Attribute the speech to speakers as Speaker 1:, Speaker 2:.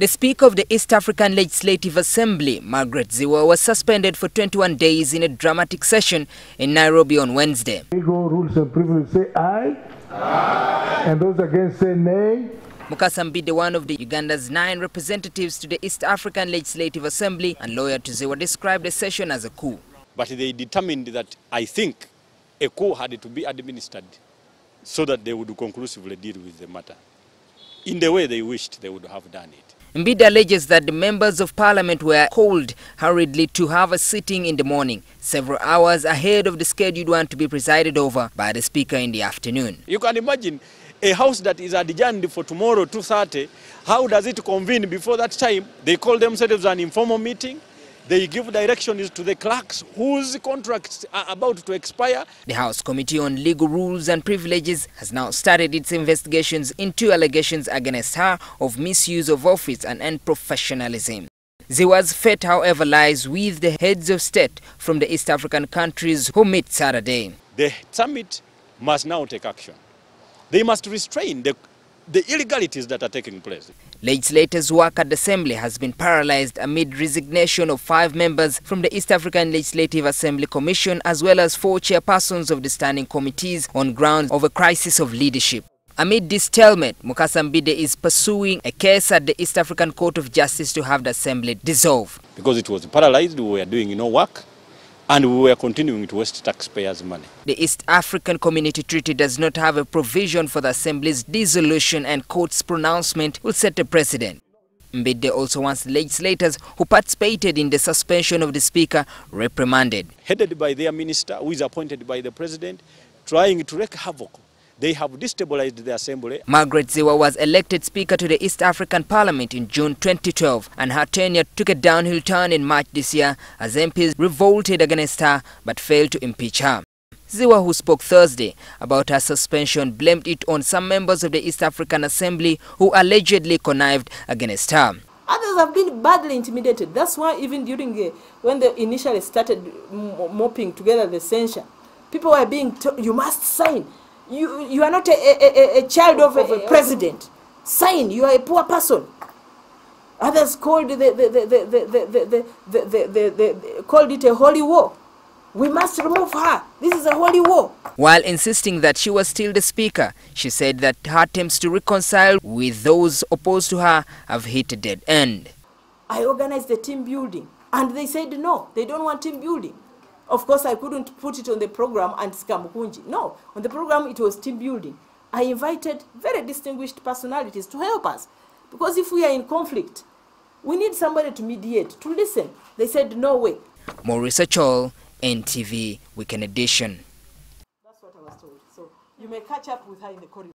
Speaker 1: The Speaker of the East African Legislative Assembly, Margaret Zziwa, was suspended for 21 days in a dramatic session in Nairobi on Wednesday.
Speaker 2: Legal rules and privileges say aye. Aye. And those against say nay.
Speaker 1: Mukasa Mbidde, one of the Uganda's 9 representatives to the East African Legislative Assembly and lawyer to Zziwa, described the session as a coup.
Speaker 3: But they determined that, I think, a coup had to be administered so that they would conclusively deal with the matter in the way they wished they would have done it.
Speaker 1: Mbidde alleges that the members of parliament were called hurriedly to have a sitting in the morning, several hours ahead of the scheduled one to be presided over by the speaker in the afternoon.
Speaker 3: You can imagine a house that is adjourned for tomorrow 2:30. How does it convene before that time? They call themselves an informal meeting. They give directions to the clerks whose contracts are about to expire.
Speaker 1: The House Committee on Legal Rules and Privileges has now started its investigations into allegations against her of misuse of office and unprofessionalism. Zziwa's fate, however, lies with the heads of state from the East African countries who meet Saturday.
Speaker 3: The summit must now take action. They must restrain the illegalities that are taking place.
Speaker 1: Legislators' work at the Assembly has been paralyzed amid resignation of 5 members from the East African Legislative Assembly Commission as well as 4 chairpersons of the standing committees on grounds of a crisis of leadership. Amid this stalemate, Mukasa Mbidde is pursuing a case at the East African Court of Justice to have the Assembly dissolved.
Speaker 3: Because it was paralyzed, we were doing no work, and we were continuing to waste taxpayers' money.
Speaker 1: The East African Community Treaty does not have a provision for the Assembly's dissolution, and court's pronouncement will set a precedent. Mbidde also wants the legislators who participated in the suspension of the Speaker reprimanded.
Speaker 3: Headed by their minister, who is appointed by the President, trying to wreak havoc. They have destabilized the Assembly.
Speaker 1: Margaret Zziwa was elected Speaker to the East African Parliament in June 2012, and her tenure took a downhill turn in March this year as MPs revolted against her but failed to impeach her. Zziwa, who spoke Thursday about her suspension, blamed it on some members of the East African Assembly who allegedly connived against her.
Speaker 4: Others have been badly intimidated. That's why even during when they initially started mopping together the censure, people were being told, you must sign. You are not a child of a president. Sign. You are a poor person. Others called called it a holy war. We must remove her. This is a holy war.
Speaker 1: While insisting that she was still the Speaker, she said that her attempts to reconcile with those opposed to her have hit a dead end.
Speaker 4: I organized the team building, and they said no, they don't want team building. Of course, I couldn't put it on the program and Skamukunji. No, on the program it was team building. I invited very distinguished personalities to help us. Because if we are in conflict, we need somebody to mediate, to listen. They said no way.
Speaker 1: Maurice Achol, NTV, Weekend Edition.
Speaker 4: That's what I was told. So you may catch up with her in the corridor.